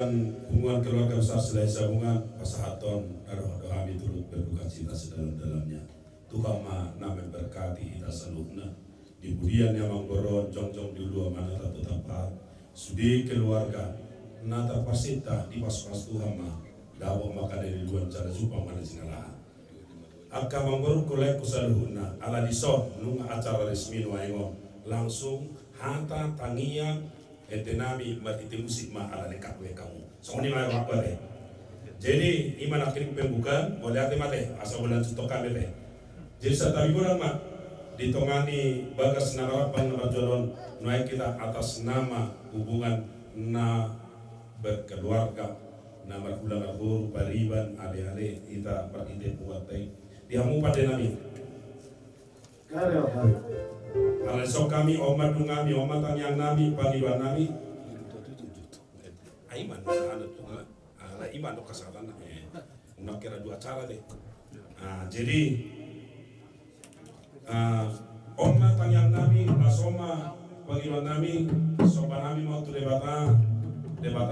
Hubungan keluarga besar Selai Sabungan Pasahaton Naroh kami turut berduka cita sedalam-dalamnya. Tuhan ma namen berkati kita seluruhnya. Di budian yang manggoron jong-jong dulu mana tak tepat. Sudi keluarga nata pasita di pas-pas Tuhan ma dawo maka dari luar cara supang mana sinala. Akka manggorong kulai kusaluhuna ala dison nung acara resmi waingon langsung hanta tangian etenami matiti musik ma ala dekat we kamu. Songoni mai waktu deh. Jadi iman akhir pembukaan boleh hati mate asal bulan sutokan deh. Jadi setabi kurang mak ditongani bagas narapan nama jodoh naik kita atas nama hubungan na berkeluarga nama ulang arbur pariban ale-ale kita beride buat teh diamu pada nami. Kalau sok kami omat dungami omat yang nami pariban nami. Iman ada tuh ala iman do kasatan nak kira dua cara deh. Jadi omat yang nami asoma pariban nami sopan nami mau tu debata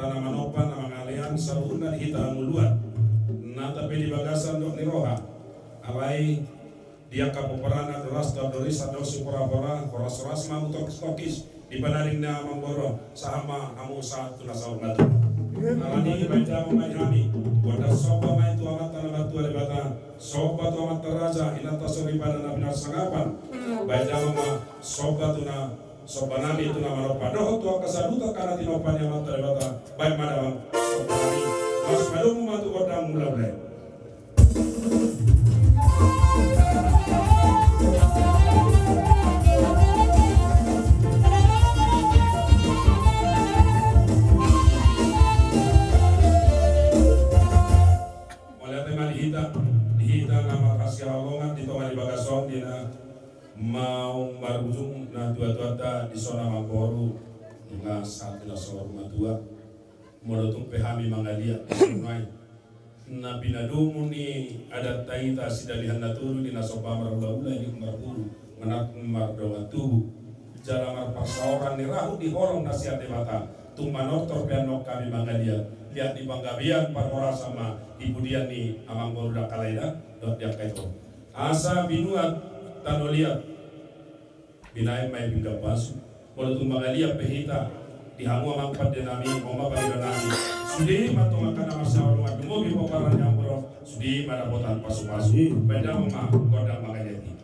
nama nopan nama kalian saruna kita muluan. Nata pedi bagasan dok niroha. Alai dia kapoperana rasta dorisa dosi pora-pora koras-koras mau tokis di panaring na manggoro sama amu satu nasau ngatu. Alani baca mamai kami wadah sopa mai tu amat tanah batu ada bata sopa tu amat teraja inata sori pada nabi narsangapan baca mama sopa tu na sopa nami tu nama ropa doh tu akasaduta karena tinopan yang amat ada bata baik mana sopa nami mas malu matu kodang mulai. Dihita nama kasih alongan di tongan di bagason dina mau marujung na tua-tua di zona Mangkoru nga satu na sor matua modotung pehami mangalia sunai na binadumu ni ada taita sidalihan naturu di nasopa marula-ula di marburu menak mardongan tubuh jala marpasaoran ni rahu di horong nasihat di mata tummanoktor pianok kami mangalia lihat di Panggabian parora sama ibudian ni amang borudak kalaida dot dia kaito asa binuat tanoliat binai mai bingga pasu bola tumbangalia pehita dihamu amang padenami oma padenami sudi matong akan masa rumah demo bi poparan yang boro sudi pada botan pasu-pasu beda mama kodang makajati.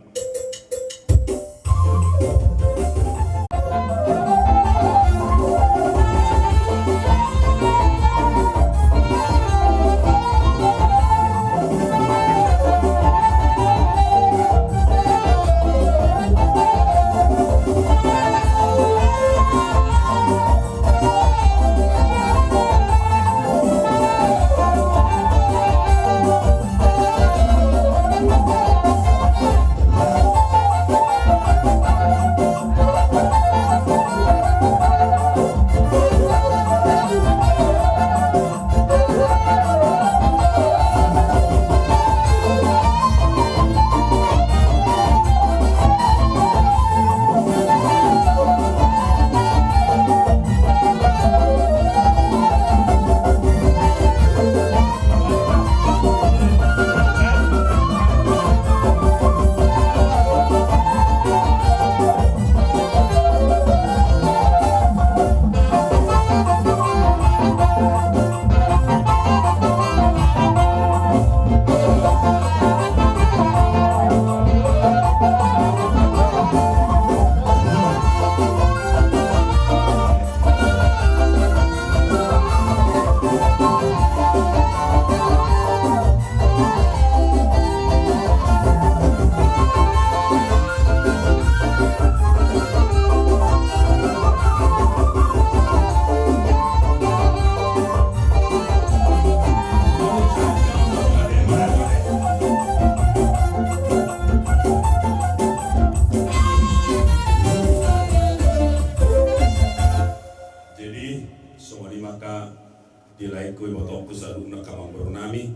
Dilaiku botong kusadung nakamang bernami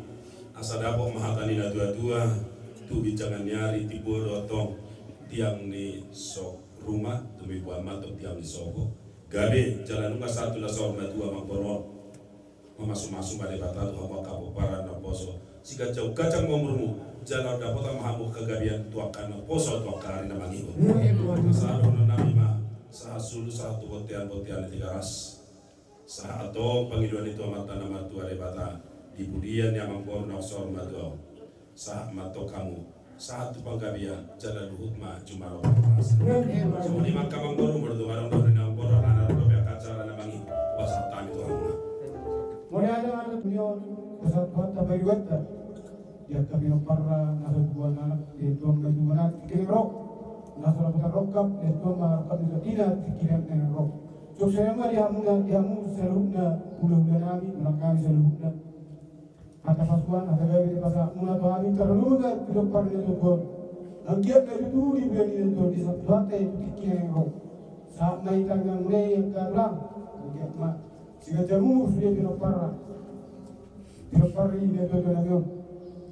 asa dapo mahatani na dua-dua tu bijangan nyari tibo dotong tiang ni sok rumah demi buat matok tiang di soko gabe jalan nunga satu na sok na dua mangkoron masu-masu balik bata tuh mau kabupaten na poso siga jauh kacang ngomurmu jalan dapat mahamu kegabian tuakan na poso tuakan na mangiho saat nami ma saat sulu saat botian tiga ras saat atong panggiluan itu amata nama tua bata di budian yang mangkor na osor matuau saat mato kamu saat tu panggabian jalan luhut ma cuma lo semua di makam mangkor berdoa orang na mangkor anak lebih kacara na mangiho wasa tami tuhan Mulai ada punya kesatuan tabai wata, ya kami parra nasa buat anak itu mengajukan anak kira-kira nasa lakukan rokap itu melakukan itu tidak pikiran dengan rok. So saya mah diamu seluruhnya bulan kami melangkami seluruhnya. Kata pasukan ada gaya di pasar mula kami terlalu tidak pernah itu pun. Angkiat dari itu di bulan itu di satu hati itu pikiran rok. Saat main tanggang mulai yang karam, angkiat mah. Siga jamu sudah pinopara ini itu lagi.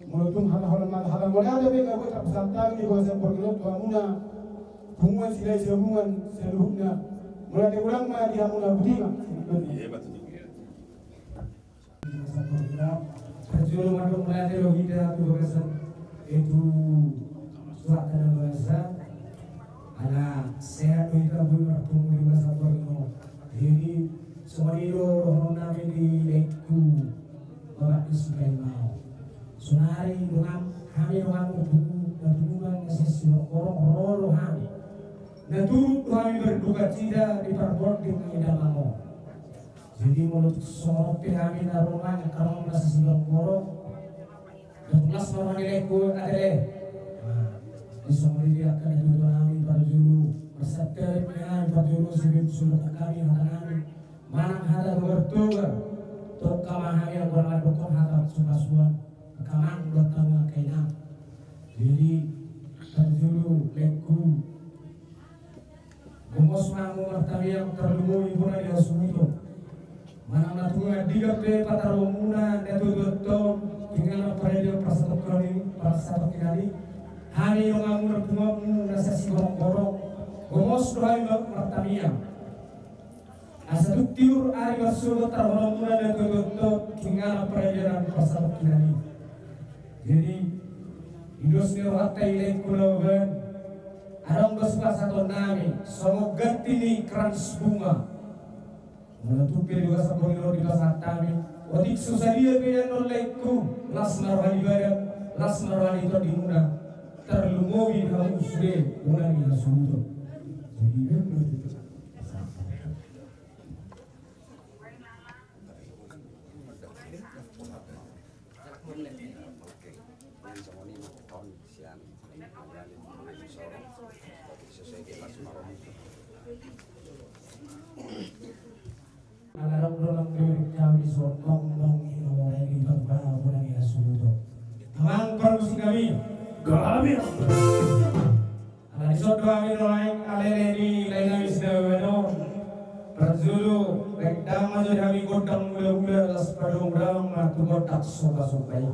Mulutum hal-hal mulai ada bega buat peserta ini bahasa pergilan tuamuna hubungan silai hubungan seluruhnya mulai diulang mah dia mula budima. Perjuangan madung mulai dari rohida tu bahasa itu surat dalam bahasa anak sehat kita boleh bertemu di bahasa pergilan. Jadi Somalido rohong namin di Lekku Bapak Ismail mau Sunari dengan kami dengan hubungan sesi orang kami naturut kami berduka cita di perbuat dengan idaman mau jadi mulut sopi kami narungan karena masih silang orang dan kelas orang di Lekku adalah di Somalido akan itu kami berjuru berseternya berjuru sebelum suruh kami kami manang hada bertuga tok kamahami yang kurang dukung hada suka-suka kamang datang kaina jadi terjulu Lekku gomos mangu martami yang terlalu ibu na dia sumito manang natunga diga pe pataromuna netu tinggal pada dia prasatok kali hani yang ngamur bungamu nasasi gorong-gorong gomos doai martami yang asa tiur ari masuk terhormat dan tutup tinggal perjalanan pasar kinani jadi Indosnya watai lekulawan arang besuka satu nami songo gatini kerans bunga menutupi juga saboniro di pasar tami otik susadia kaya nolekku las marwani barat las marwani itu dimuna terlungowi kamu sudah unangi hasudo jadi Alarang-larang kami sotong orang ini berbau bulan ya sudah. Amang permusi kami. Kami. Alar isot kami orang alene di lain wisdawano. Perzulu rekdam maju kami kodang mula-mula las padung ram matu kotak sopa-sopai.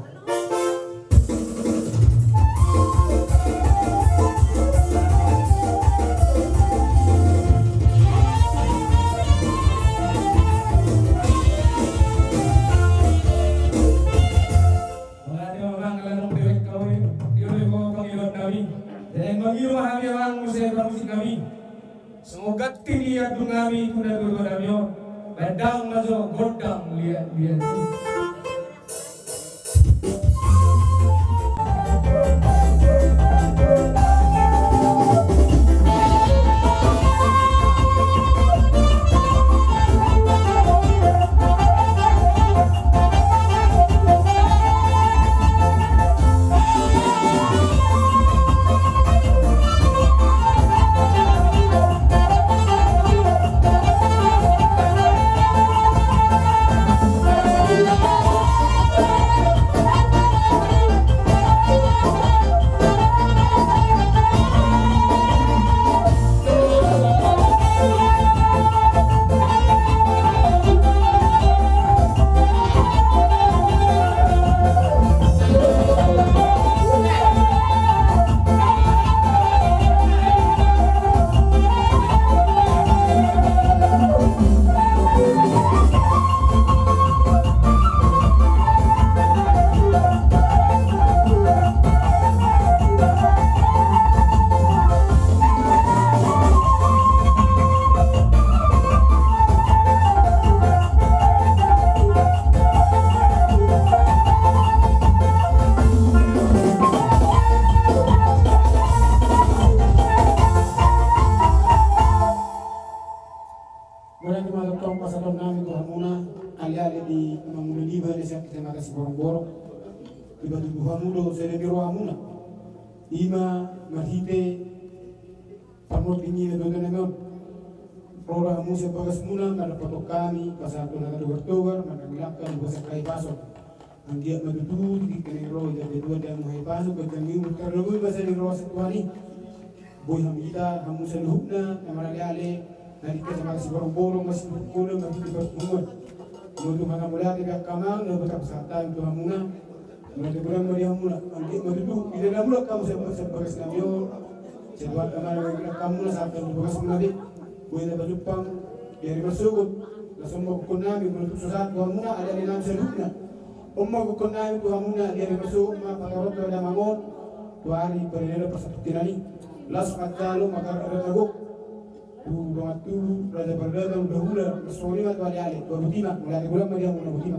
Semoga tiniat kami kuda kami bedang majo godang lihat Terima ni mamuna liba ni siap kita makasih borong-borong iba tubuh hamudo saya biro hamuna ima marhite pamot ini na dodo namin prora hamu siya bagas muna kada patok kami pasato na kadugar-tugar managlakan buasa kay pasok ang dia matutuh di kaniro ida bedua dia mo hay pasok pagkami terlalu basa ni rosa tuani boy hamita hamu sa luhubna na marali-ali nalika sa makasih borong-borong masih kuno marhite pasmungon untuk mga mula tiga kamang na betap sata itu hamuna mula kurang muli hamuna angki matutu ida mula kamu sa bagas namyo sa buat kamar kamu na sa atas bagas muna di buhay na balupang dari masugod lasong magkukun namin mula sa atas hamuna ada ni namin sa lupna magkukun namin tu hamuna dari masugod mga pangarot na mangon tuari perinera pasatukinani lasok at talo makaragagok Tuh tu raja berdagang dahulu bersuara matu ali berutima mulai bulan dia mulai berutima.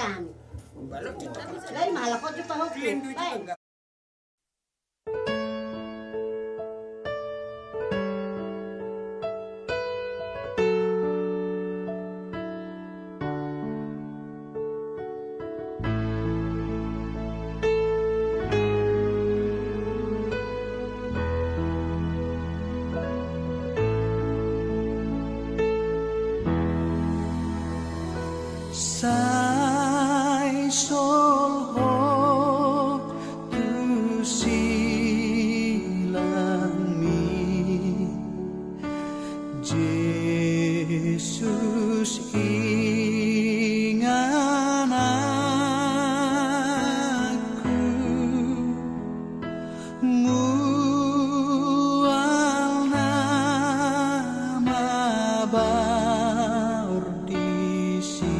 kami. Lain malah kau jumpa hukum. Lain. Sai sol ho tu silang mi Jesus ingan aku mual nama bardisi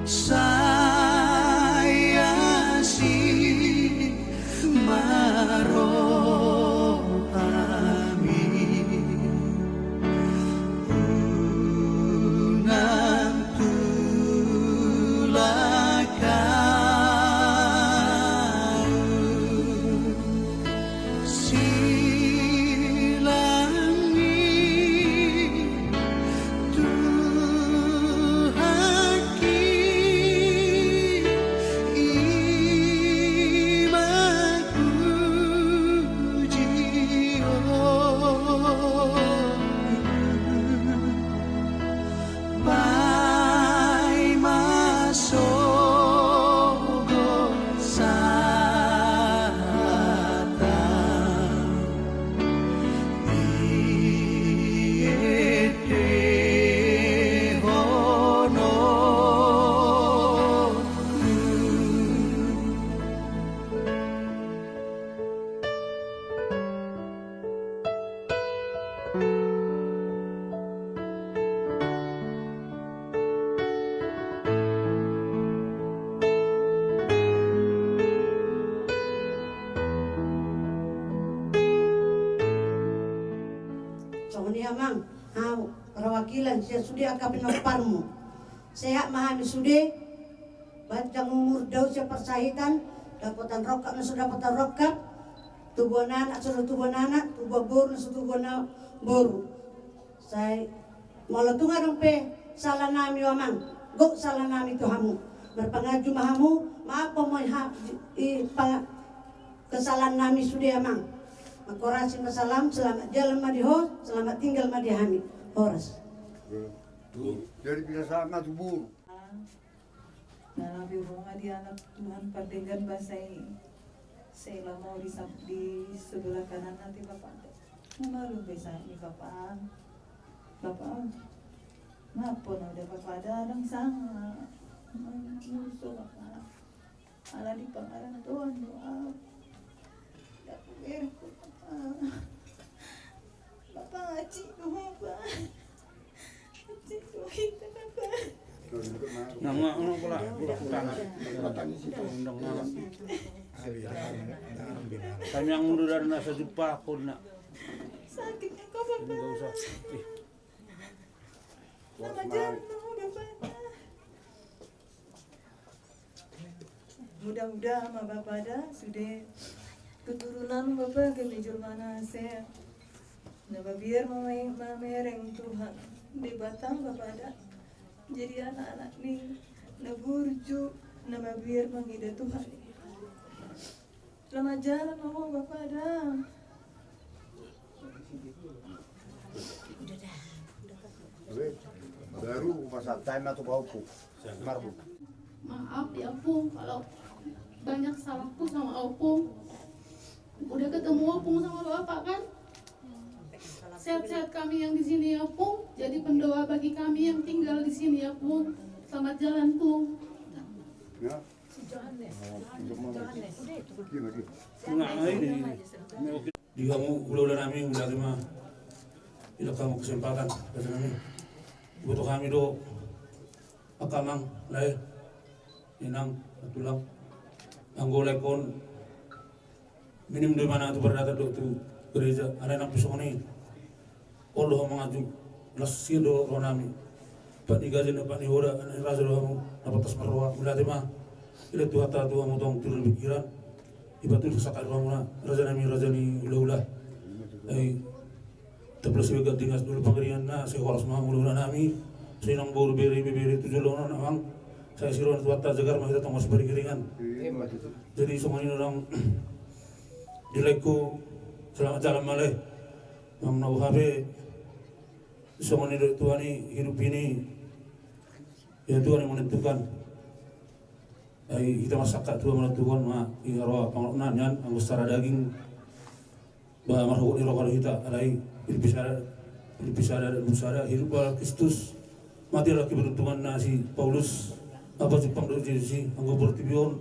saya si marohami unang tulakan Amang, perwakilan saya sudah akan menoparmu. Sehat mahami sudah, bancang umur daun saya persahitan, dapatan rokap na sudah dapatan rokap, tubuh anak sudah tubuh anak, tubuh boru na sudah tubuh boru. Saya malah tunga dong pe salah nami amang, gok salah nami Tuhanmu. Berpangaju mahamu, maaf mo kesalahan nami sudah amang. Makorasi masalam, selamat jalan madiho, selamat tinggal madihami. Horas. Jadi bisa sangat subur. Nah, bihunga di anak Tuhan perdengan bahasa ini. Saya mau di sebelah kanan nanti Bapak. Malu bisa ini Bapak. Bapak, ngapa udah Bapak dadang sama. Musuh Bapak. Ala di pengarang Tuhan doa. Bapak ngaji doa Bapak. Ngaji doa kita Bapak. Nama pula undang nama. Kami yang mundur dari nasa jepakun nak. Sakitnya kok Bapak. Enggak usah. Nama jalan Bapak. Mudah-mudahan sama Bapak dah sudah keturunan Bapak ke lejur mana saya. Nama biar mamereng Tuhan di Batang Bapak dah. Jadi anak-anak ni naburju nama biar mengida Tuhan. Selamat jalan mau Bapak dah. Baru masa time atau bau marbu. Maaf ya Pung, kalau banyak salahku sama Opung. Udah ketemu Opung sama Bapak kan? Sehat-sehat kami yang di sini ya Pung. Jadi pendoa bagi kami yang tinggal di sini ya Pung. Selamat jalan Pung. Ya. Di kamu udah nami udah terima. Bila kamu kesempatan kata nami. Butuh kami do akamang lahir inang tulang anggolai kon minim di mana tu berdata do tu gereja ada nak pisau ni Allah mengaju lasir do ronami pak ni gajen pak ni hora raja do kamu dapat tas marwah mulai mah ila tu hatta tu kamu tong turun pikiran ibatul sakal kamu na raja ni ulah ai terus juga tinggal dulu pengerian na saya harus mau ulah nami saya nang buru beri tujuh lona namang saya siron tuata jagar mah kita tong beri keringan jadi semua ini orang dilaiku selamat jalan malih yang nau habe semua ini Tuhan ini hidup ini ya Tuhan yang menentukan kita masyarakat Tuhan menentukan mah roh panglonan yan ang secara daging bah marhum ni roh kita alai Ilpisada dan Musada hidup ala Kristus mati lagi beruntungan na si Paulus apa Jepang dari si anggo bertibion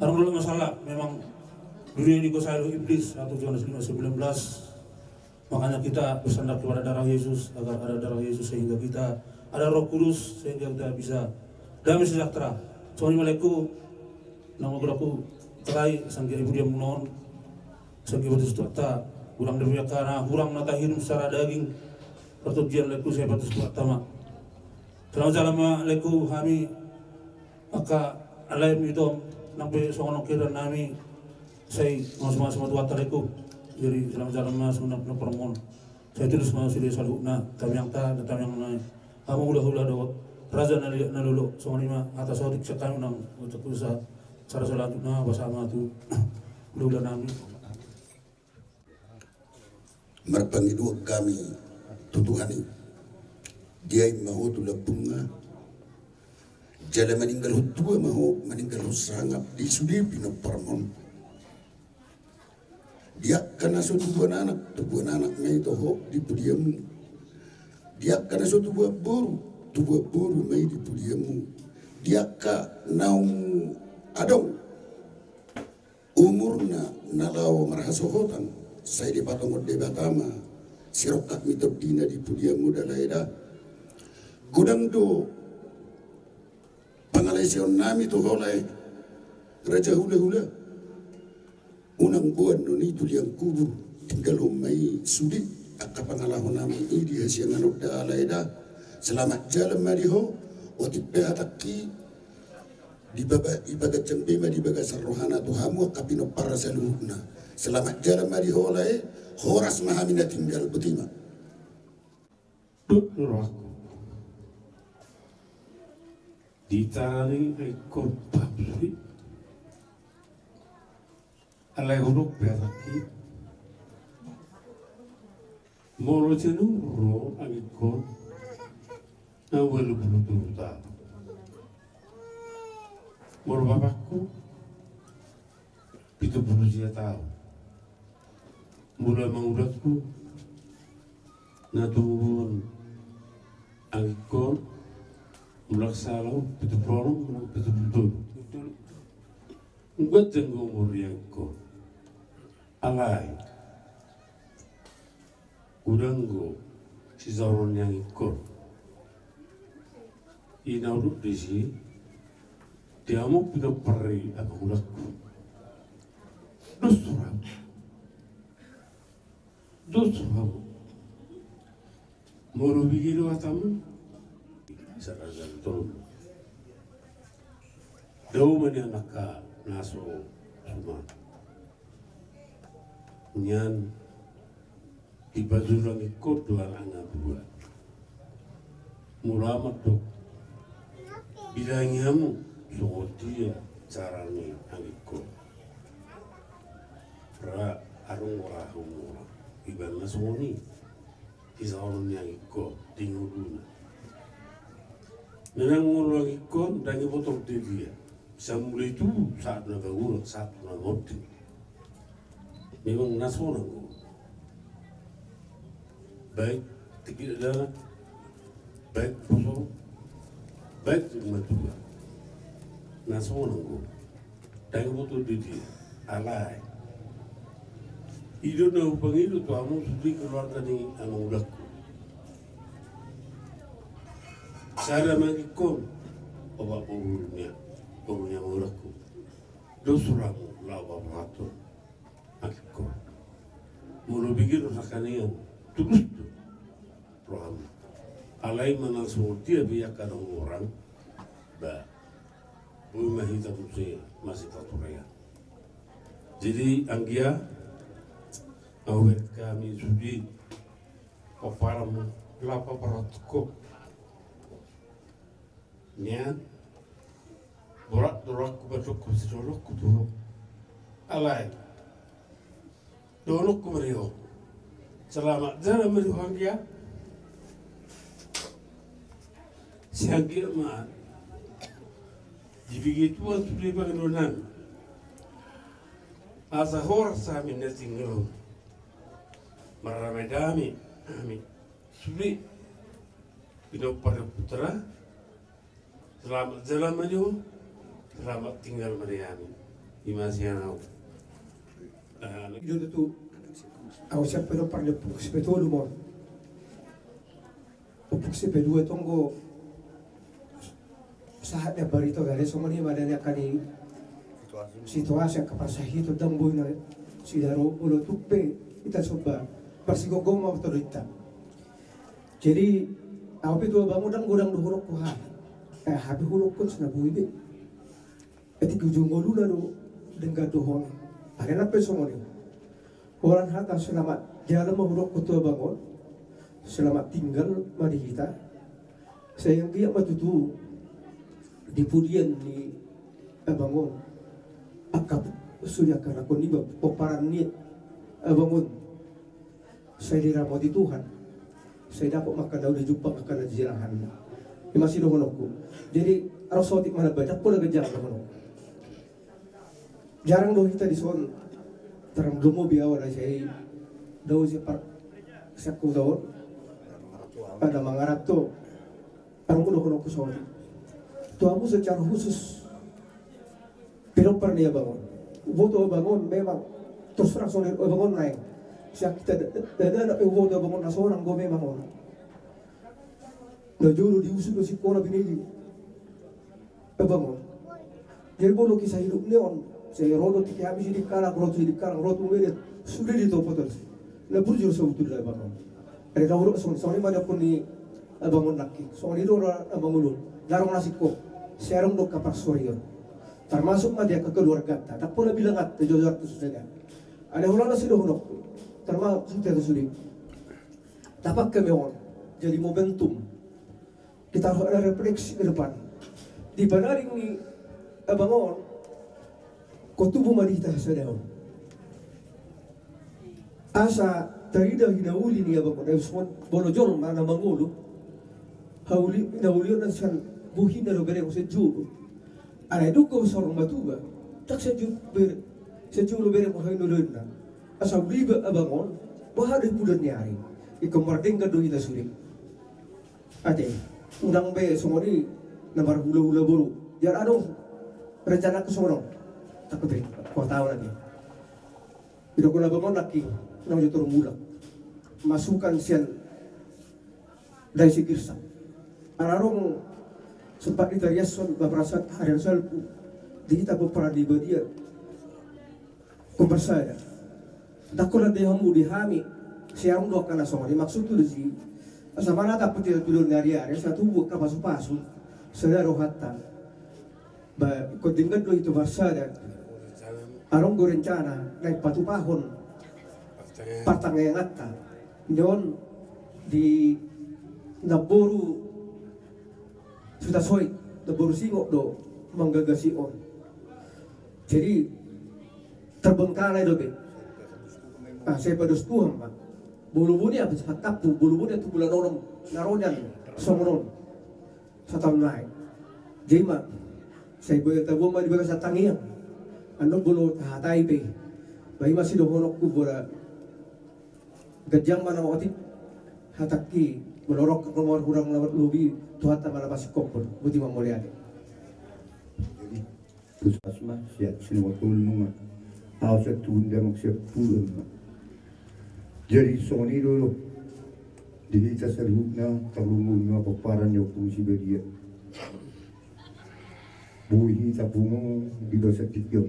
orang dulu masalah memang dunia ini kosailu iblis 1 Yohanes 5:19 makanya kita bersandar kepada darah Yesus agar ada darah Yesus sehingga kita ada Roh Kudus sehingga kita bisa damai sejahtera soalnya maleku nama guraku terai sangki ibu dia menon sangki betul tuata kurang dari karena kurang nata hidup secara daging pertujuan leku saya batas pertama selamat jalan leku kami maka alaim itu nampai songon kira nami saya semua tuata leku jadi selamat jalan mas sunat na permon saya terus mau sudah saluna tamyang ta tamyang na kamu ulah do raja na lulu songon lima atas odik sekali nang untuk usaha cara selanjutnya bersama tu ulah nami marpangidu kami tutuhani dia mahu tu bunga jala meninggal hutua mahu meninggal sangap di sudi pino permon dia kana suatu buah anak mai toho di pudiamu dia kana suatu buah boru mai di pudiamu dia ka naung adong umurna nalau marahasohotan saya di patong de batama sirokat mitop dina di pudia muda laida gudang do pangalesion nami tu holai raja hula unang buan noni tuliang kubur tinggal umai sudi akka pangalahon nami ini di hasiangan da laida selamat jalan mariho otip behataki di bagat cembema di bagat sarrohana tuhamu kapino para saluhna selamat jalan mari holai horas mahamina tinggal betima Tuturaku ditaring ekor pabri alai huruf beraki moro cenuro angikon awal bulu turuta moro bapakku itu bulu dia tahu mula mangudatku natun angikon mulak salau itu prolong mulak itu betul buat jenggo muriangko alai udanggo si zaron yang ikon inaurut disi dia mau kita peri apa udakku dos moro bigiru atamu sarada tol dau mani naka naso suma nyan ibazulang ikut dua anga dua mulamat to bilangyamu sotia carane angiko pra arung rahumura iban nasoni isaon yang ikut tinguduna menang ngulang ikut dangi botol dia sambil itu saat nagawur saat nagoti memang nasona baik tidak ada baik puso baik cuma dua nasona dangi botol dia alai hidup na upang itu tu amu sudah keluarga ni anu ulakku. Saya mengikut obat pembunuhnya ulakku. Dosuramu lawa beratur akikku. Mulu pikir sakanian tulus tu roham. Alai mana semua biar kadang orang ba rumah hitam saya masih tak teraya. Jadi anggia awet kami sudi oparam lapa paratko nya borak dorak batuk sidorok tu alai dorok kumrio selamat jalan meriuhan dia siangnya mah jadi gitu sudah bangunan asa hor sami nesinglo Maramedami, amin. Sulit. Hidup pada putra. Selamat jalan menuju. Selamat tinggal meriami. Imasianau. Hidup itu, aku siapa yang pernah puk sebetul umur. Puk sebedua tunggu. Saatnya berita dari semua ni madanya kani situasi kapasah itu dambu na sidaro ulo tupe kita coba. Persigogong mau terita. Jadi, aku itu bangun dan gudang duhuruk kuha. Habis huruk pun senabu ibe. Eti kujung golu lalu dengan dohon. Ada apa semua ni? Orang hata selamat jalan menghuruk kutua bangun. Selamat tinggal mari kita. Saya yang dia matutu di pudian ni bangun. Akap sudah karena kau ni peparan ni bangun. Saya diramati Tuhan. Saya dapat makan daun di jumpa makan di jirahan. Ini masih dohonokku. Jadi Rasul mana banyak pun lagi jarang dohonok. Jarang doh kita di son terang domo biawa dah saya daun siapa daun ada mangarap tu terang dohonokku son. Tuamu secara khusus. Pero pernah bangun. Boto bangun memang terus terang son bangun naik. Siap kita ada uwo dah bangun nasional go memang orang. Dah juru diusung si kola binili. Bangun. Jadi bolu kisah hidup neon. Saya rodo tiga habis di kalang rodo meret sudah di topo terus. Nah burjur sebutul lah bangun. Ada kau soalnya mana pun ni bangun laki. Soalnya itu orang bangun. Darong nasiko. Serong dok kapak sorion. Termasuk mah dia kekeluarga. Tak pula bilang at jujur tu saja. Ada orang nasi dohonok. Termasuk kita sulit. Dapat kami orang jadi momentum. Kita harus ada refleksi ke depan. Di banaring ni abangon, kau tubuh mari kita sedang. Asa terida hinauli ni abangon. Semua bolojol mana mangulu. Hauli hinauli na siya buhin na lubere ko sa julo. Ada duko sorong matuba. Tak sejulo lubere ko hinulod na. Asa liba abangon, bahada pudan niari. Ikamarding ka doon kita sulit. Ate, undang be semua ni nambar hula-hula buru. Jangan ada rencana ke semua. Takut deh, kau tahu lagi. Bila kau bangun lagi, nak jatuh mula. Masukkan sian dari si kirsa. Ararong sempat ditariason beberapa harian salpu. Kita berperang di badia. Kumpasaya. Dakola dehamu dihami siang doa kana somari maksud tu si Sama nata putil tulun dari area satu buat kapasu-pasu. Saya rohatan. Ba kodingan do itu bahasa dan arong go rencana naik patu pahon. Patangengata. Nyon di naboru sudah soy, naboru singok do menggagasi on. Jadi terbengkalai do be. Saya padus Tuhan pak. Bulu-bulu dia bisa tapu, bulu-bulu itu bulan orang narojan, somron, 1 tahun lain. Jadi mak, saya boleh tahu mah di bagian tangian, anu bulu tahatai pe, bayi masih dohonok ku bola, gajang mana waktu hataki, melorok ke keluar kurang lewat lobi, tuhan tak malah masih kompon, buti mamulia. Jadi puskesmas siap semua tulungan, awak tunda maksiat pulang. Jadi soni dulu dihita serhubna terlumurnya peparan yang fungsi beria buhi tapungo di dosa tiga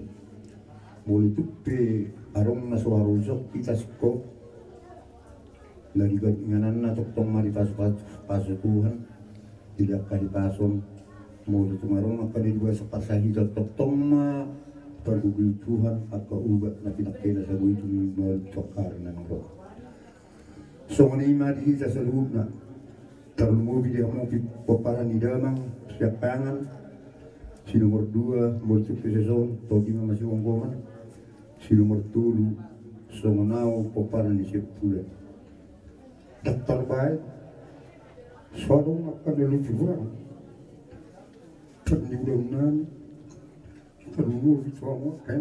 boleh tupe arong na suaro sok kita siko dari nganan na tong mari pasu Tuhan tidak kali pason mau tumarong apa di dua sepasahi tong ma pergugil Tuhan apa ubah na pinakena sa buhay tumimal tokar ng roh. So nga di sa salubna terlumubi dia mau paparan di damang siap pangan si nomor 2 boleh season togi masih wonggoman si nomor 3 so nao paparan di siap pula daftar baik suadong akan lebih kurang terliburan terlumubi semua kan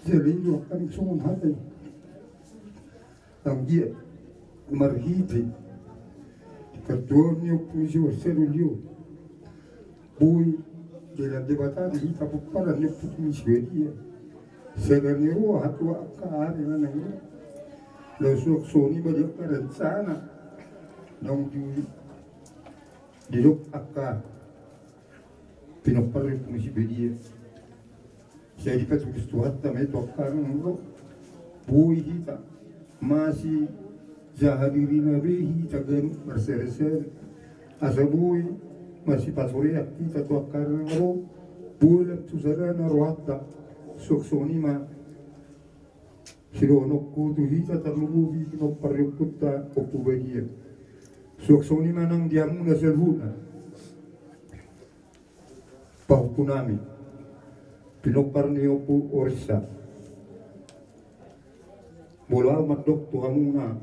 jadi itu akan semua hati ang dia marhiti kadonyo kumisi waserulyo bui della debatata di tapupara ne kumisi vedia serenero hatwa akari na nangi lo soni ba dia rencana nang di lok akka pinapare kumisi vedia saya dipatulis tuhat tamay to akarang lo bui hita masih jahadiri nabihi tagan berser-ser asabui masih pasuri kita tuh karena ro bulan tu sarana rohata soksoni ma sirono kutu hita terlubi no parikutta okubedia soksoni manang diamu na selhuna pahukunami pinoparni opu orisa bola madok tu hamuna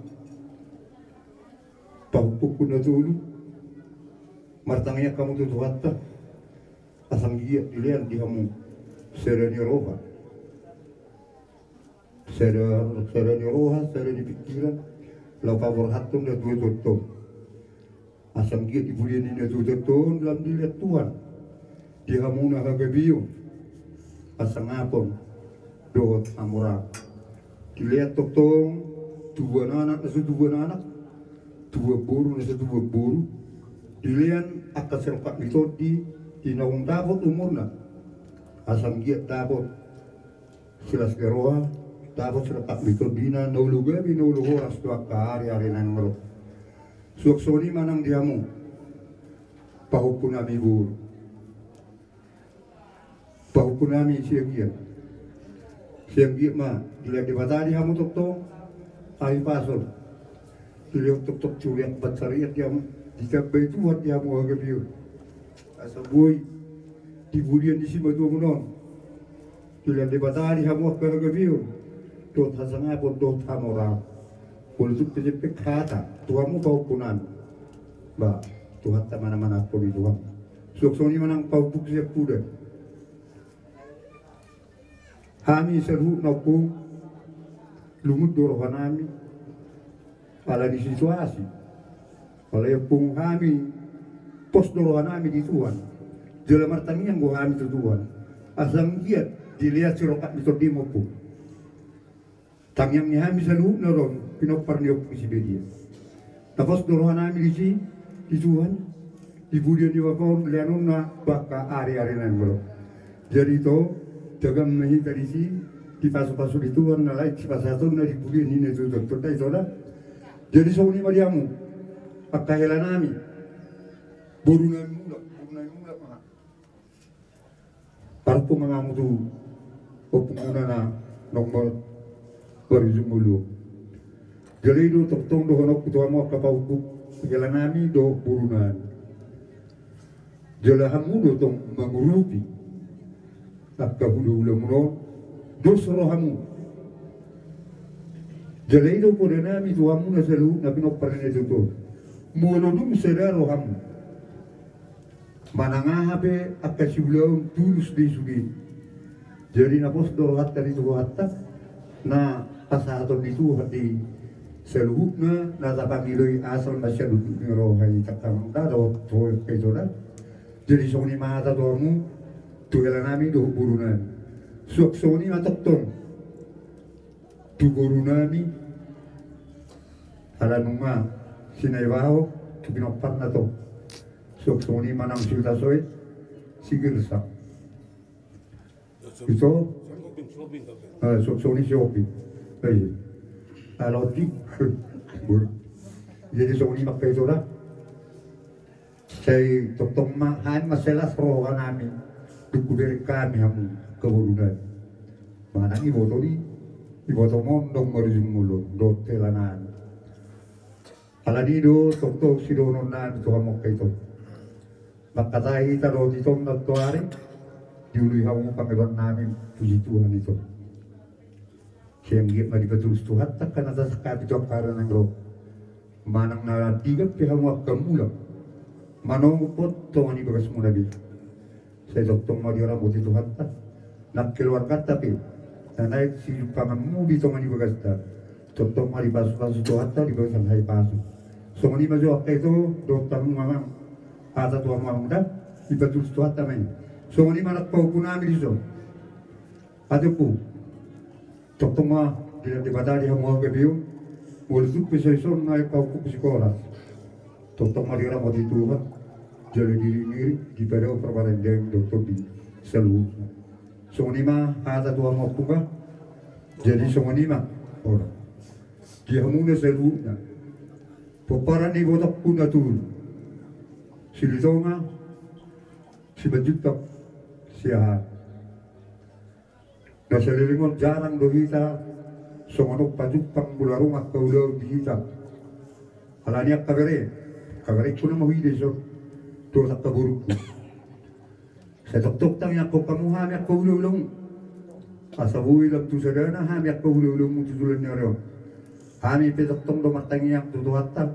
pahupuk na dulu martangnya kamu tu hatta asam dia dilihat di kamu serani roha serani pikiran lau pavor hatum na dua totom asam dia dibulian ini dua totom dalam dilihat Tuhan di hamuna hagabiyo asam apon dohot amura dilihat totong dua anak, dua buru, dilihat akan serpak mitodi di naung dapot umurna asam giat dapot silas geroa dapot serpak mitodina naulugabi nauluhoras tuak kahari-hari nang merok suaksoni manang diamu pahukunami buru pahukunami siang giat ma dilihat di batari hamu tok ahi pasol dilihat tok culiak batsariat yang dikabai Tuhan yang mau agabiyo asabui dibulian di sini tu menon dilihat di batari hamu agabiyo dot hasanga pun dot hamora politik terjepit kata Tuhanmu paukunan ba Tuhan tak mana-mana pun Tuhan suksoni manang paupuk siap kuda kami seru naupung lumut dorohanami ala di situasi oleh pung kami pos dorohanami di Tuhan dalam artinya yang gua kami itu Tuhan asam giat dilihat sirokat mitodimo pun tangyang ni kami seru noron pinopar niok si bedia tapos dorohanami di Tuhan di budian di wakon lianon na baka ari-ari nan bro jadi itu dagang nahi dari si di pasu-pasu itu warna lain si pasatun na di budian ini tu doktor dah itu lah Jadi soni mariamu pakahela nami burungan mula mga parpo mga mutu o punguna na nomor barizumulo. Jadi do toktong do honok kutua mo kapauku pakahela nami do burunan. Jala hamu do tong mangurupi akka hulu muno do soro hamu. Jalaido po rin namin ito hamu na sa luhuk na pinokparin ito ito. Mulunong sa daro hamu. Manangahape at kasiblaong tulus di sugi. Jadi na po sa dorohat ka dito hatta na pasahaton dito hati sa luhuk na nasa pangiloy asal masyadong nirohay katamang daro to kayo na. Jadi so ni mahata to hamu tuhela namin do burunan. So ni matoktong tuguru nami ala nunga sinaibaho pinokpat na to soksoni manang siltasoy sigirsa ito soksoni shopping ay aloti jadi soni makai tora say toktong mahan maselas roha nami dukuberi kami hamu keburunan manang iboto ni iboto mondong marizumulo do telanan alanido tokto sidonon nan to amok kaito makatai taro ditong na tuari diului hamu pangelan namin puji Tuhan itu siyang git maribatulus Tuhan takkan atas kapito karan ng ro manang natigap pi hamu akamulang manongupot to ani bagas mo nabi sa doktong mariora mo ti Tuhan ta nakkeluarga tapi na naik si pangamu bitong ani bagasta totong mari basu to hatta di basan hai pasu so mani majo akaito do tamu mamang ata to mamang da ibatul to hatta men so mani manak pau kunami diso adepu totong ma di badari hamu ke biu mul su pe son nai pau ku sekolah totong mari ra modi Tuhan jadi diri ngiri di pada perbaran deng doktor di selu sonima ada tua mokuka jadi sonima orang dia muna selunya poparan ni botak kuna tu silidonga si bajutak siya na selilingon jarang dohita songonok pajupang mula rumah kaulau dihita alaniak kabere kuna mahide so dosa kaburuk sa tuktok tang yak ko kamu hamyak ko ululong asabuhi lang tu sadana hamyak ko ululong mo tutulan niya rin hami petoktong dumatang yak tutuhatak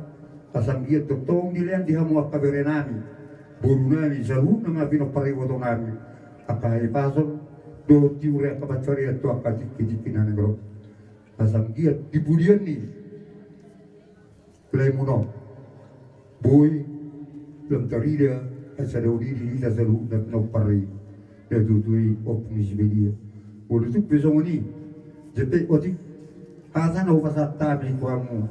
kasanggiyat tuktong nila di hamuak kabere nami buru nami salu na mga pinopariwoto nami akahipason do tiure kabatsari at tuak katik-kitikinan ng ro kasanggiyat dibudian ni play mo no boy lang tarida sa daw dili sa salu na pinopari na tutuy optimisbedia ulo tu besong ni jepe otik asan ako kasatami ko mo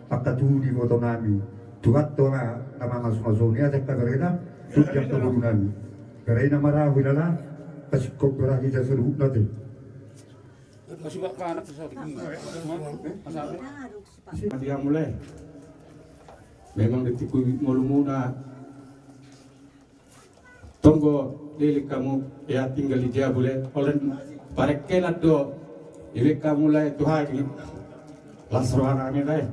akatuli mo to nami tuwat to nga namamaso niya sa kagarena tuyak to mo nami karena marahil na kasi kopera kita salu natin Masuk ke anak besar. Dia mulai memang detikku ngolumuna tonggo delik kamu ya tinggal di dia boleh oleh parekelat do iwe kamu lai tuhagi lasrohana kami lai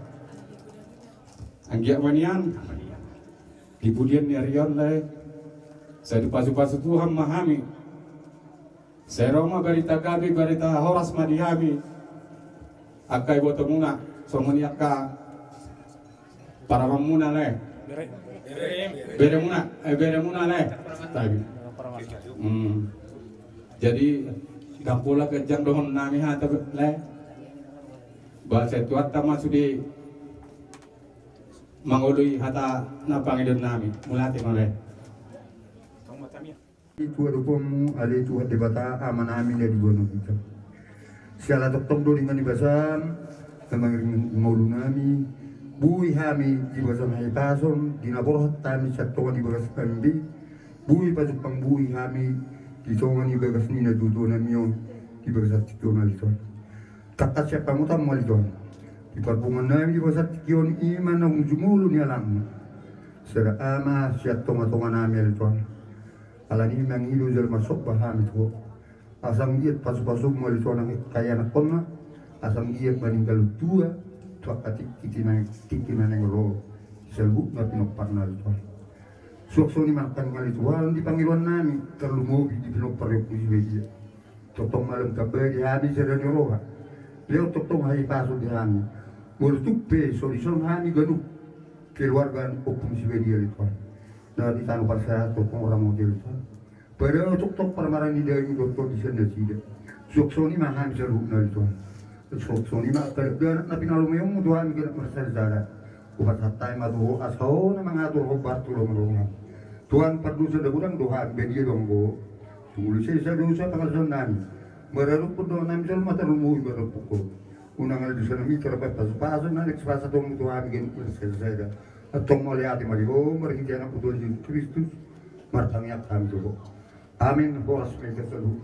anggia manian dibudian ni arion lai saya dipasu-pasu Tuhan mahami saya roma barita gabi barita horas madihami akai botomuna somoni akka para mamuna lai beremuna le tadi jadi kampula kejang dohon nami hata le bahasa tuat tama sudi mangului hata napangidon nami mulati male itu ada pomu ada itu ada bata amanami dari gunung kita siala toktong do dengan ibasan memang ngolu nami bui hami di basan hai pason di naborhat tami satto di bagas kambi bui pajupang bui hami di tongan di bagas ni na dudo na mion di bagas tito na lito takat siya pamutam mo lito Di parpungan namin di basat kion iman na jumulu ni alam. Sera ama siat tonga-tonga namin Tuhan. Alani mangilu jal masuk paham itu. Asam giat pasu-pasu mo Tuhan ang kaya na kona. Asam giat maninggal tua. Tuak atik kitina neng ro. Selbuk na pinokparna Tuhan. Suak-suak ni makan ngali Tuhan di panggiluan namin. Terlumobi di pinokparna puji. Totong malam kabeh di habis ada ni roha. Leo totong hari pasu di hami. Bertupe solisong hani ganu keluarga opung Siberia itu. Nah di tanah pasar totong orang model itu. Pada tok permaran di dari doktor di sana tidak. Soksoni maham seru nal itu. Soksoni mah kerja nabi nalumeng Tuhan kita bersazara. Ubat hatai madu asau na mengatur obat tulung rongan. Tuhan perlu sedang doa bedia donggo. Tunggu saya dosa tanggal senan. Merelu pun doa nam jol mata rumui berpukul. Unang di sana mikir apa pas na ekspasa dong Tuhan gen bersazara. Atong melihat mariho mereka jangan putus Kristus martangnya kami coba. Amin. Horas mereka selalu.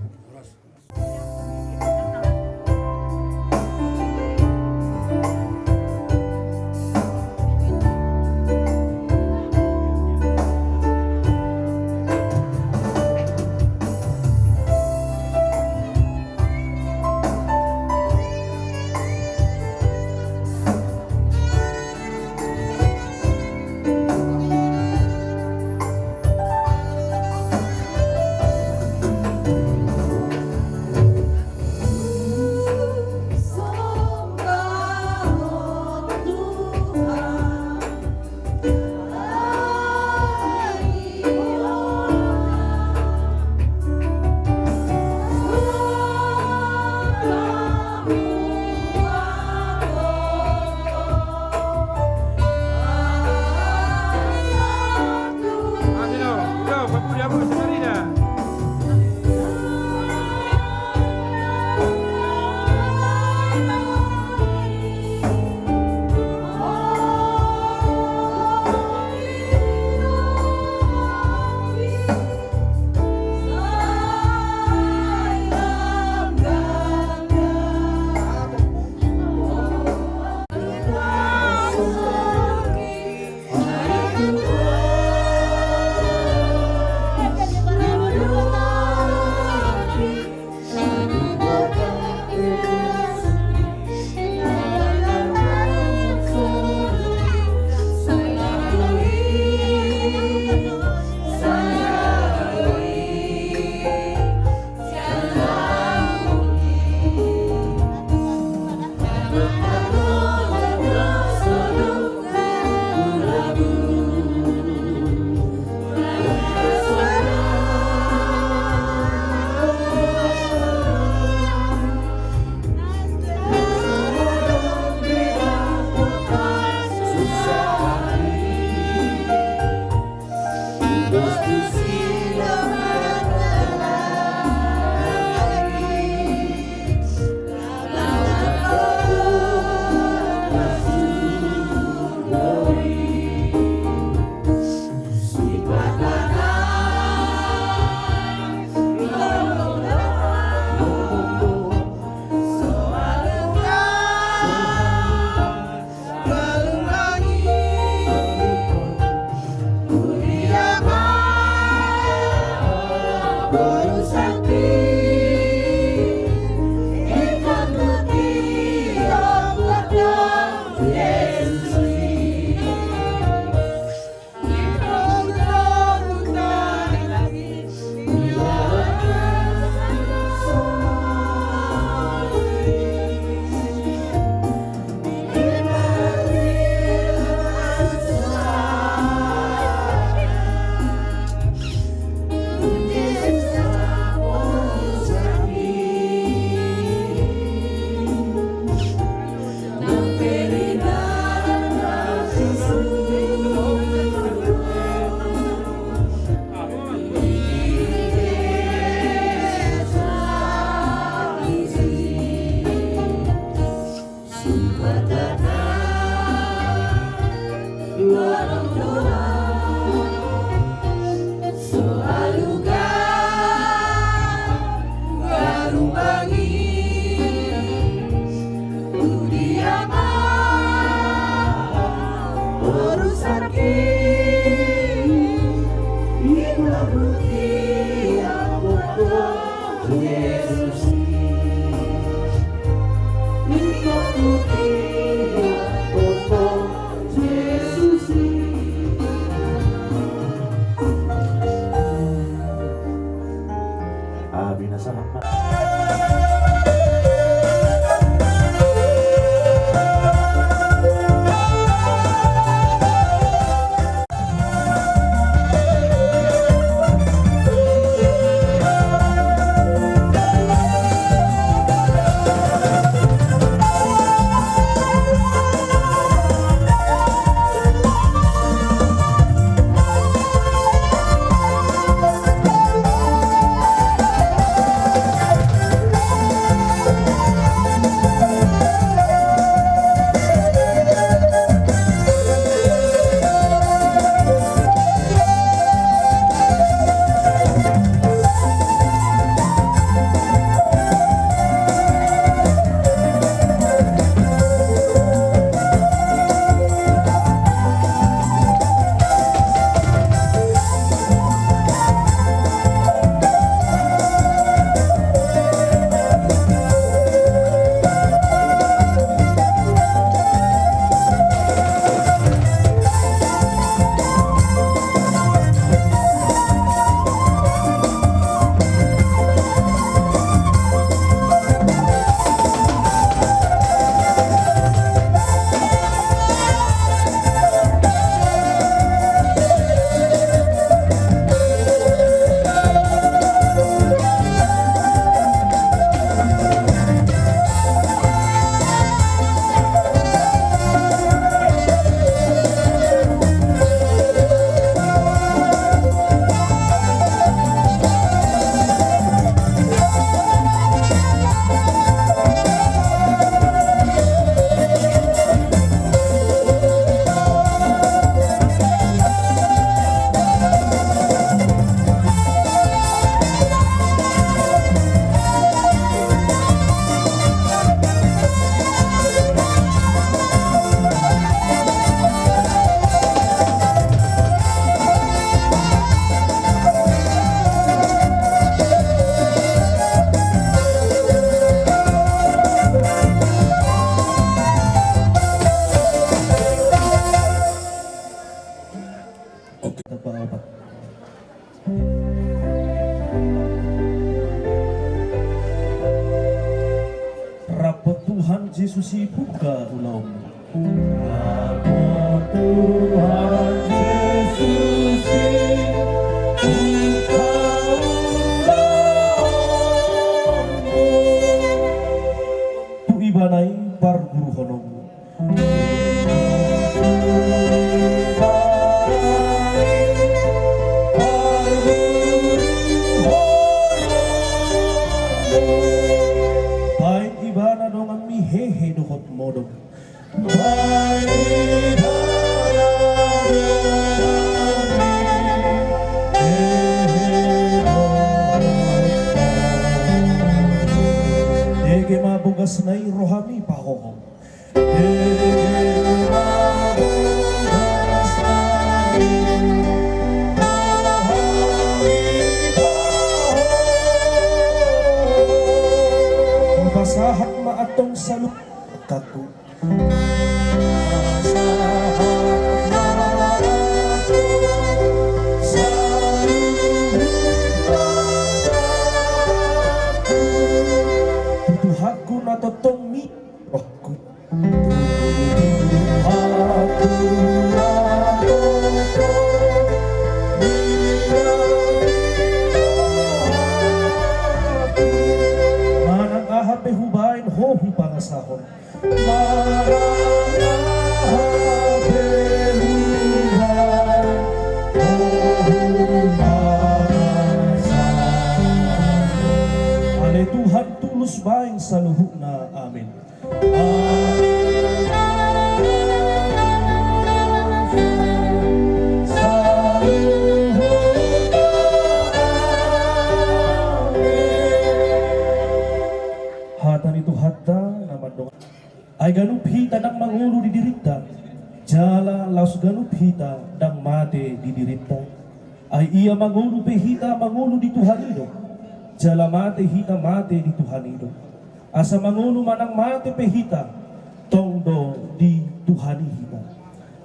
Budi amat susi buka ulang. Namo Tuhan Yesus buka ulangmu. Tu ibanai par guru honong. Baik ibana dong ami hehe dohot modong. Baik Dege mabugas na rohami pahohong. Dege mabugas na rohami pahohong. Basahan maatong saluk kaku. Tuduhaku na totong mi rohku. Tuduhaku na totong manang ahape hubain hohu pangasahon. Manang ahape hubain hohu pangasahon. Ale Tuhan tulus baing saluhukna, amin. Hatan itu hatta nama doa. Ay ganup hita dang mangulu di dirita. Jala laus ganup hita dang mate di dirita. Ay iya mangulu pe hita mangulu di Tuhan itu. Jala mate hita mate di Tuhan itu. Asa mangulu manang mate pe hita tongdo di Tuhan hita.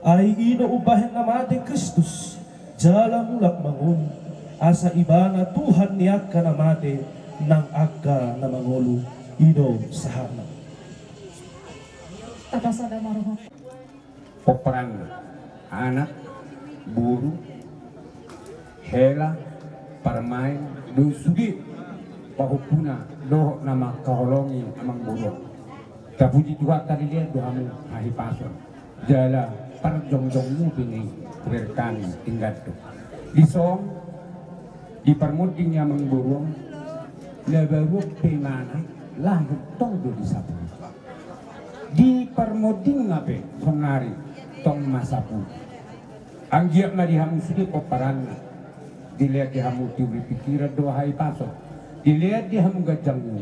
Ay ino ubahin na mate Kristus. Jala mulak mangulu. Asa ibana Tuhan niyak ka na mate nang aga na mangulu. Ido sahana. Tapasada maruha. Peperang anak, buru, hela, permain, dusugi, pahupuna, doh nama kaholongi amang buru. Tapuji Tuhan tadi lihat doamu ahi pason. Jala parjong-jongmu bini berkani tinggal tu. Di song, di permuding amang buru, lebaruk pemana. Lahir tong do di sapu di permoding ngape sonari tong masapu anggiak na dihamu sudi peperan dilihat dihamu tiwi pikiran doa hai paso dilihat dihamu gajangmu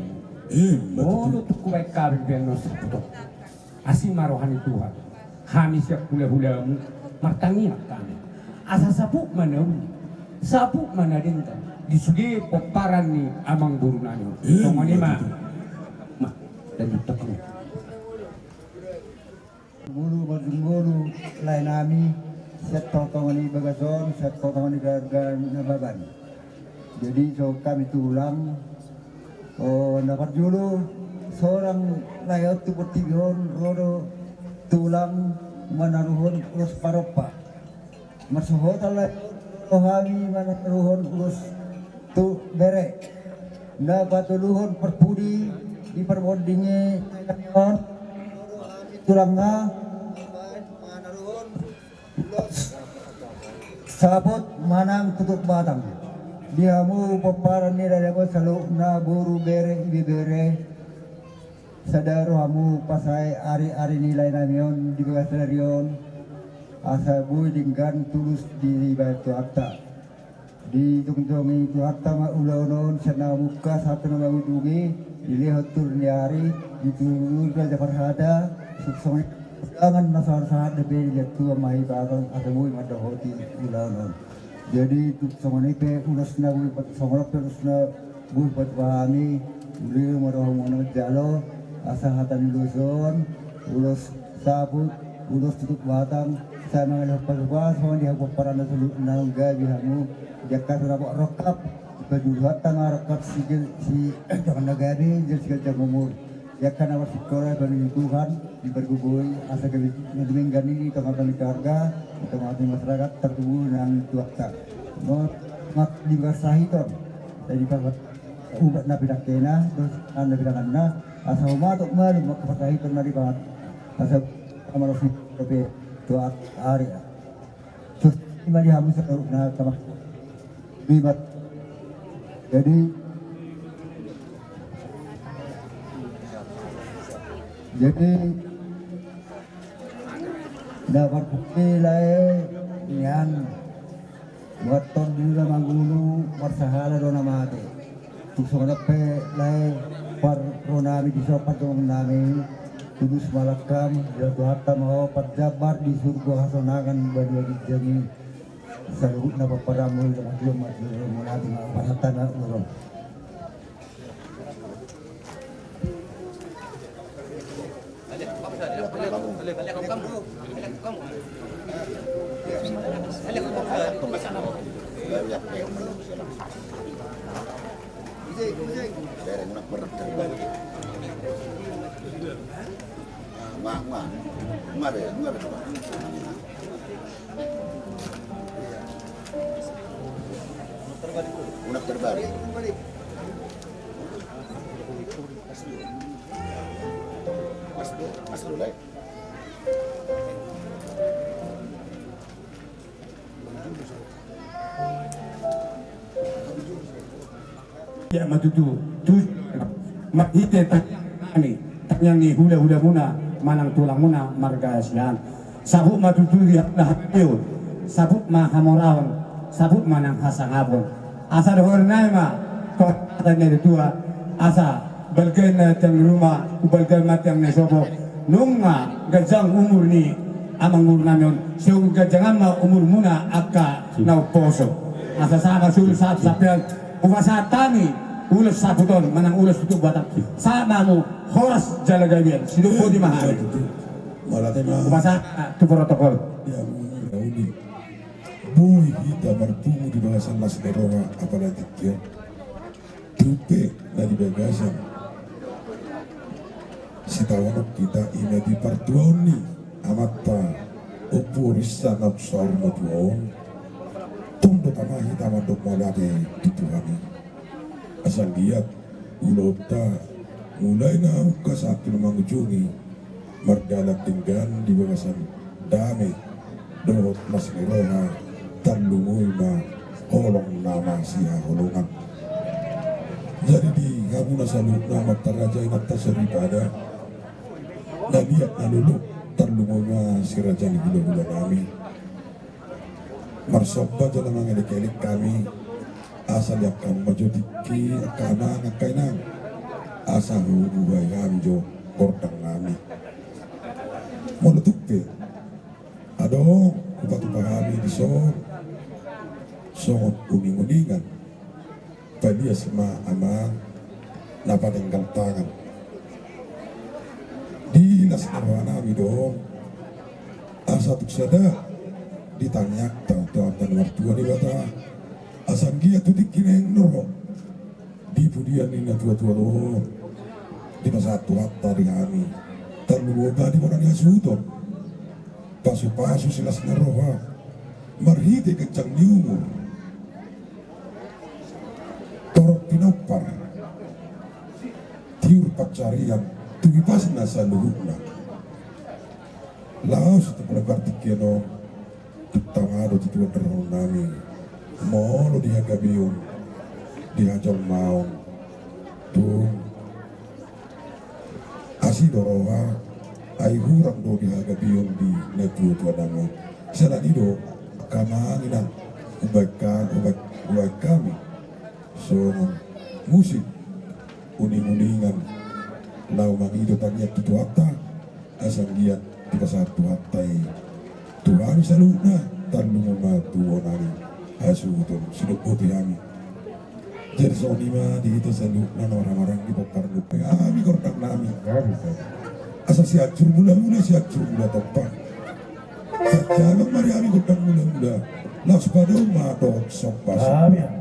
oh lu tuh kuai kabin beno sapu asing marohani Tuhan hani siap hula-hulamu martangi kami asa sapu mana sapu mana dinta disugi peparan ni amang burunani tongoni mah dan tekun. Bulu bulu lain nami set tontongan di bagason set tontongan di gargan nababan. Jadi so kami tulang dapat dulu seorang layat tu bertibion rodo tulang menaruhun urus paropa. Masuhot alai rohani menaruhun urus tu bere. Dapat tuluhun perpudi di perbondingnya tulangnya sabut manang tutup batang diamu peparan ni dari aku selalu na buru bere ibi bere sadaro hamu pasai ari-ari nilai namion di bawah sadarion asa bui dinggan tulus di batu akta di jongjongi itu akta ma ulaunon sana muka satu nama udungi dilihat turniari itu udah perhada suksong jangan nasar saat debe jatuh mai barang ada bui mada hoti ulaunon jadi suksong ini pe ulas na bui songro pe ulas na bui pat bahami uli mada homono jalo asa hatan luson ulas sabut ulas tutup batang saya mengenal perbuatan sama dia peperan seluruh nangga bihamu jakat rabak rokap kejuruhan tengah rekap si jangan negari jadi segala umur ya karena bersyukur bagi Tuhan dibergubul asa ngedeminggan ini tengah-tengah keluarga tengah-tengah masyarakat tertubuh dengan tuakta mak dibersahi ton dari papat ubat nabi dakena terus anda bidanganna asa umat tok malu mak bersahi ton dari banget asa amal tapi doa hari terus ini dia habis na sama bibat jadi dapat bukti lain yang buat ton dulu manggulu marsahala dona mati tusuk pe lain par ronami di sopat dong nami tudus malakam jatuh hatta mau perjabar di surga hasonakan bagi jadi salut napa paramu dengan dia mati munati pasatana urang Unak terbalik. Mas dulu lah. Ya matutu tu mahite tani tanyang ni hula muna manang tulang muna marga siang sabut matutu ya lahapyo sabut ma hamoraon sabut manang hasangabon asa dohornai ma ko tanya tua asa balkan tang rumah balkan matang nesobo nunga gajang umur ni amang umur namin so gajangan ma umur muna akka nau poso asa sama sul sab sapian Umasatani ulas sabuton manang ulas itu batak sama mo horas jalagayan sinupo di mahal umasata tu protokol ya ini boy kita bertemu di bagasan Mas Deroga apalagi dia trupe dari bagasan si tawanok kita ini di partuoni amata opurisa napsar motuon tondo tamahi tamadok malade tutuhani asal lihat ulota mulai na uka satu mangujungi mardalat tinggan di bagasan dame dohot Mas Deroga talungoy ma holong nama siya holongan jadi di kamu nasaluk nama tarajay natasaripado na lihat na luluk talungoy ma si raja ni gula-gula namin marsabba jalan mengelik-elik kami asal yakam majodiki akana ngakainang asal hubuhay kami jo kordang nami monutupi ado kupatupa kami di songot uning-uningan palias ma amang napatinggal tangan di nasarawa nami dong asa tuksada ditanyak tahu dan mertua di bata asam dia tu dikineng noro di pudian ini tua-tua lo di masa tua tadi kami terlupa di mana dia suton pasu-pasu silas naroha marhite kencang di umur torok pinopar tiur pacarian tuhi pas nasa luhukna laos itu pelebar tikeno tamado titua terong nami molo dihagabion dihajol maon tung asidoroha ay hurang do dihagabion di netu tua damo sana dido kamanginan ubag kami so musik uning-uningan lau mangido tanya tutuata asang giat tiga satu hatai Tuhan saluna tanungan matu onari asutun sinuk putih kami jadi sonima di itu saluna orang-orang di pokarnu kami kordak nami asa si acur mula-mula tempat jangan mari kami kordak mula-mula las pada umat dok sopas amin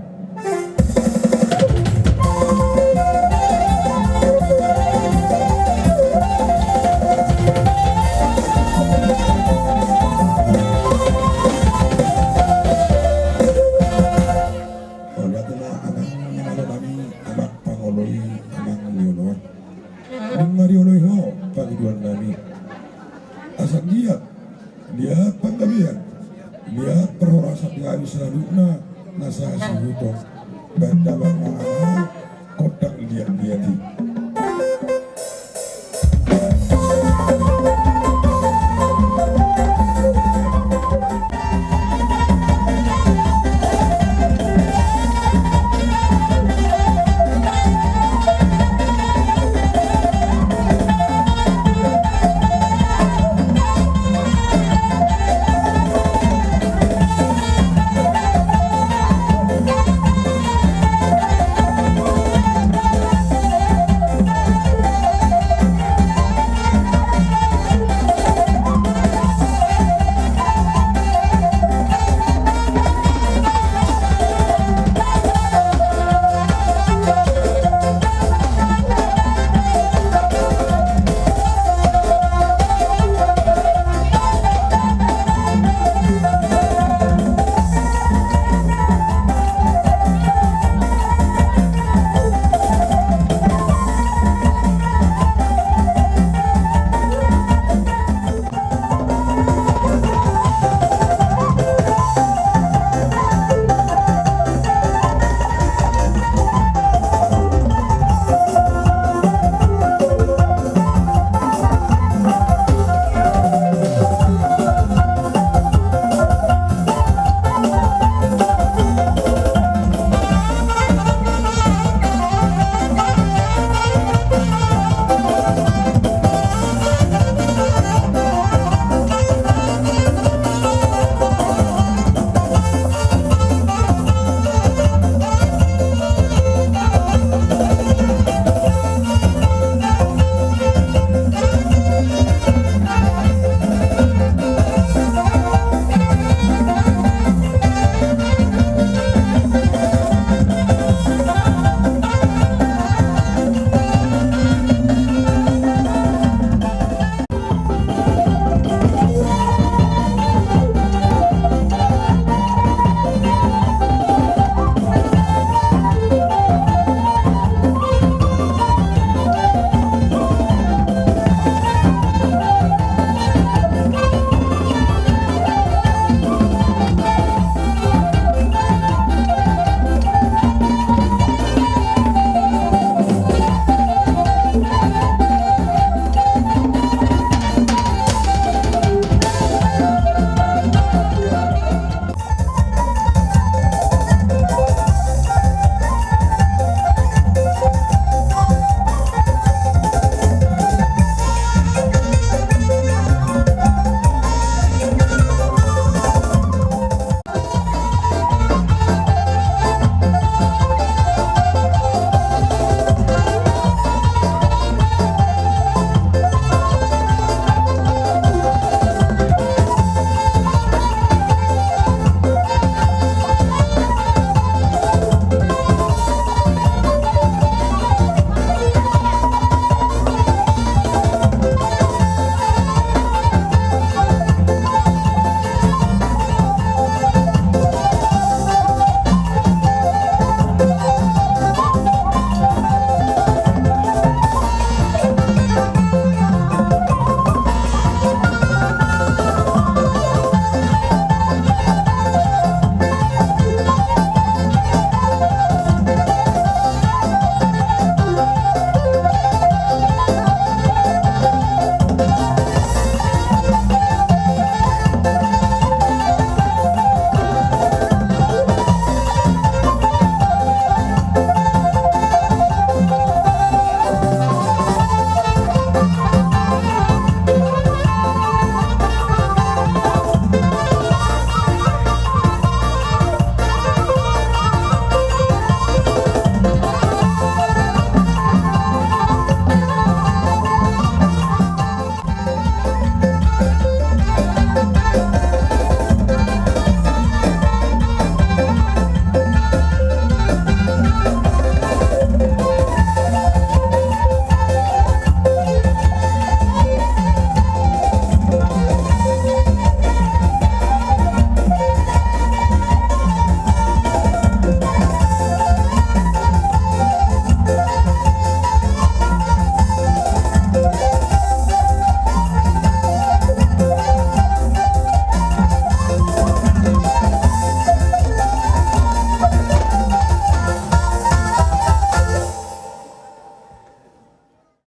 lihat penggabian, lihat perhorasan di hari selanjutnya nasa sihutong benda bang kotak lihat